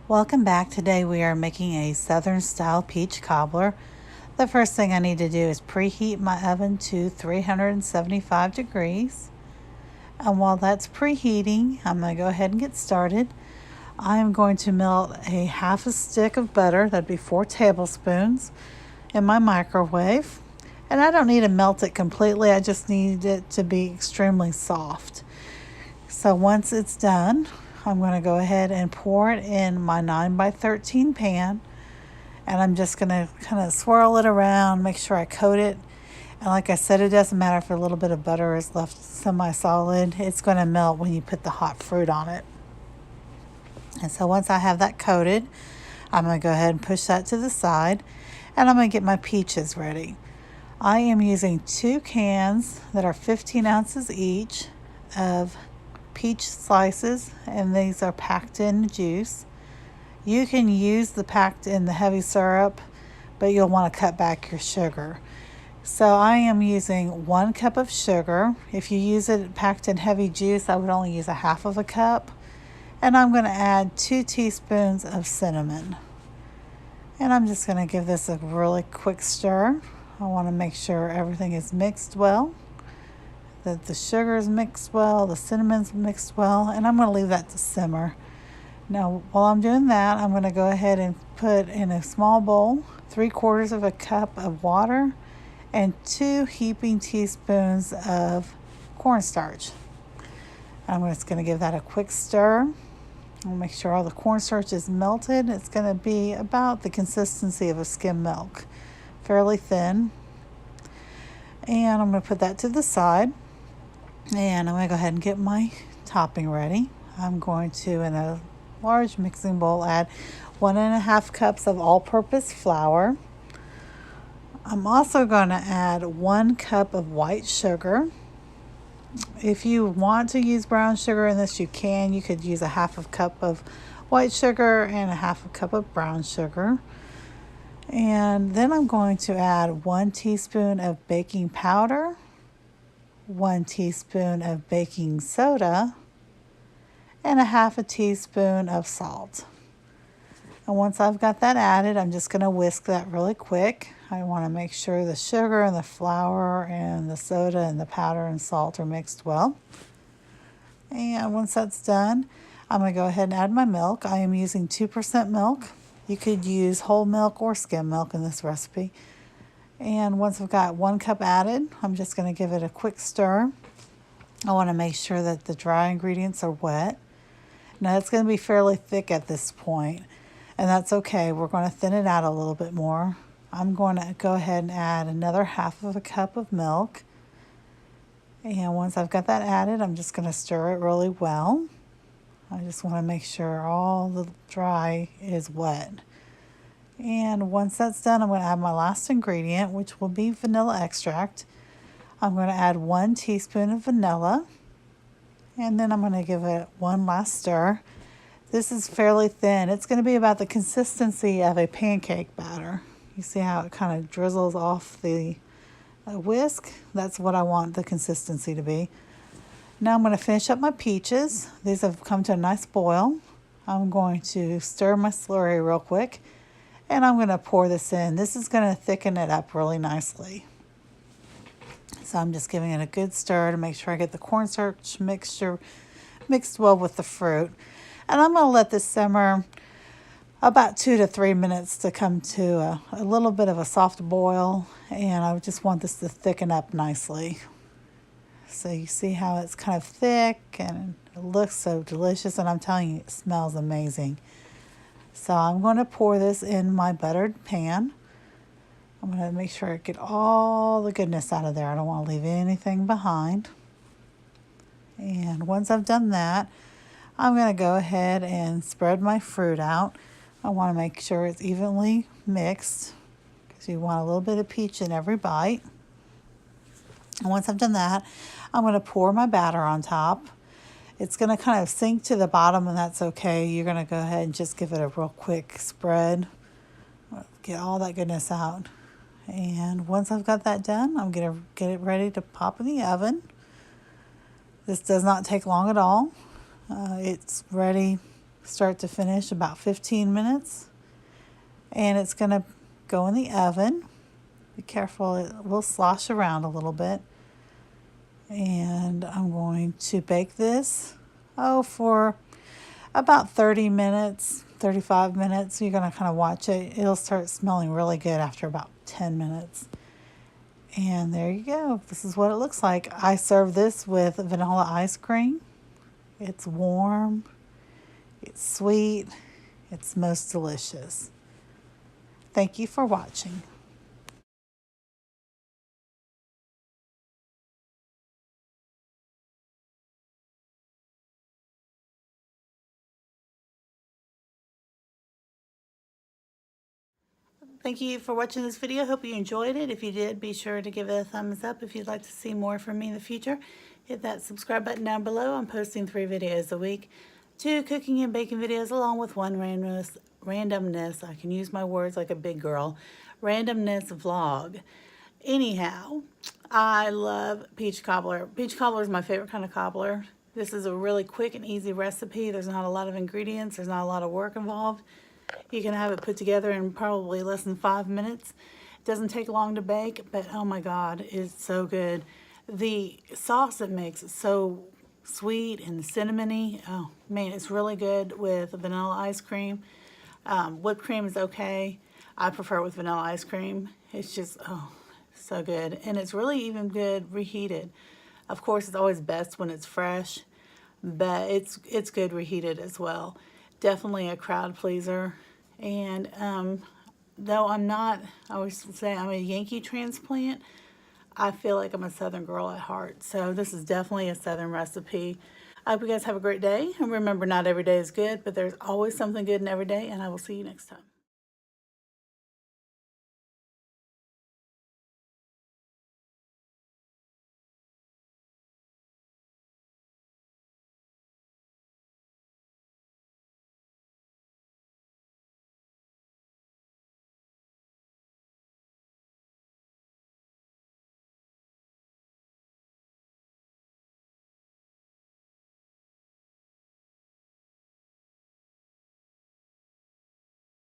Welcome back. Today we are making a southern style peach cobbler. The first thing I need to do is preheat my oven to 375 degrees. And while that's preheating, I'm going to go ahead and get started. I am going to melt a half a stick of butter, that'd be 4 tablespoons, in my microwave. And I don't need to melt it completely, I just need it to be extremely soft. So once it's done, I'm going to go ahead and pour it in my 9x13 pan, and I'm just going to kind of swirl it around, make sure I coat it. And like I said, it doesn't matter if a little bit of butter is left semi-solid, it's going to melt when you put the hot fruit on it. And so once I have that coated, I'm going to go ahead and push that to the side, and I'm going to get my peaches ready. I am using 2 cans that are 15 ounces each of peach slices, and these are packed in juice. You can use the packed in the heavy syrup, but you'll want to cut back your sugar. So I am using 1 cup of sugar. If you use it packed in heavy juice, I would only use a half of a cup. And I'm going to add 2 teaspoons of cinnamon. And I'm just going to give this a really quick stir. I want to make sure everything is mixed well, that the sugar is mixed well, the cinnamon's mixed well, and I'm going to leave that to simmer. Now, while I'm doing that, I'm going to go ahead and put in a small bowl 3/4 of a cup of water and 2 heaping teaspoons of cornstarch. I'm just going to give that a quick stir. I'll make sure all the cornstarch is melted. It's going to be about the consistency of a skim milk, fairly thin. And I'm going to put that to the side. And I'm going to go ahead and get my topping ready. I'm going to, in a large mixing bowl, add 1.5 cups of all-purpose flour. I'm also going to add 1 cup of white sugar. If you want to use brown sugar in this, you can. You could use a half a cup of white sugar and a half a cup of brown sugar. And then I'm going to add 1 teaspoon of baking powder, 1 teaspoon of baking soda, and a half a teaspoon of salt. And once I've got that added, I'm just going to whisk that really quick. I want to make sure the sugar and the flour and the soda and the powder and salt are mixed well. And once that's done, I'm going to go ahead and add my milk. I am using 2% milk. You could use whole milk or skim milk in this recipe. And once I've got 1 cup added, I'm just going to give it a quick stir. I want to make sure that the dry ingredients are wet. Now it's going to be fairly thick at this point, and that's okay. We're going to thin it out a little bit more. I'm going to go ahead and add another half of a cup of milk. And once I've got that added, I'm just going to stir it really well. I just want to make sure all the dry is wet. And once that's done, I'm going to add my last ingredient, which will be vanilla extract. I'm going to add 1 teaspoon of vanilla. And then I'm going to give it one last stir. This is fairly thin. It's going to be about the consistency of a pancake batter. You see how it kind of drizzles off the whisk? That's what I want the consistency to be. Now I'm going to finish up my peaches. These have come to a nice boil. I'm going to stir my slurry real quick, and I'm going to pour this in. This is going to thicken it up really nicely. So I'm just giving it a good stir to make sure I get the cornstarch mixture mixed well with the fruit. And I'm going to let this simmer about 2 to 3 minutes to come to a little bit of a soft boil. And I just want this to thicken up nicely. So you see how it's kind of thick and it looks so delicious. And I'm telling you, it smells amazing. So I'm going to pour this in my buttered pan. I'm going to make sure I get all the goodness out of there. I don't want to leave anything behind. And once I've done that, I'm going to go ahead and spread my fruit out. I want to make sure it's evenly mixed because you want a little bit of peach in every bite. And once I've done that, I'm going to pour my batter on top. It's going to kind of sink to the bottom, and that's okay. You're going to go ahead and just give it a real quick spread. Get all that goodness out. And once I've got that done, I'm going to get it ready to pop in the oven. This does not take long at all. It's ready start to finish, about 15 minutes. And it's going to go in the oven. Be careful, it will slosh around a little bit. And I'm going to bake this, for about 30 minutes, 35 minutes. You're going to kind of watch it. It'll start smelling really good after about 10 minutes. And there you go. This is what it looks like. I serve this with vanilla ice cream. It's warm, it's sweet, it's most delicious. Thank you for watching. Thank you for watching this video. Hope you enjoyed it. If you did, be sure to give it a thumbs up. If you'd like to see more from me in the future, hit that subscribe button down below. I'm posting 3 videos a week, 2 cooking and baking videos, along with 1 randomness. I can use my words like a big girl. Randomness vlog. Anyhow, I love peach cobbler. Peach cobbler is my favorite kind of cobbler. This is a really quick and easy recipe. There's not a lot of ingredients. There's not a lot of work involved. You can have it put together in probably less than 5 minutes. It doesn't take long to bake, but oh my God, it's so good. The sauce it makes is so sweet and cinnamony. Oh man, it's really good with vanilla ice cream. Whipped cream is okay. I prefer it with vanilla ice cream. It's just, so good. And it's really even good reheated. Of course, it's always best when it's fresh, but it's good reheated as well. Definitely a crowd pleaser. And though I'm not, I always say I'm a Yankee transplant, I feel like I'm a Southern girl at heart. So this is definitely a Southern recipe. I hope you guys have a great day. And remember, not every day is good, but there's always something good in every day. And I will see you next time.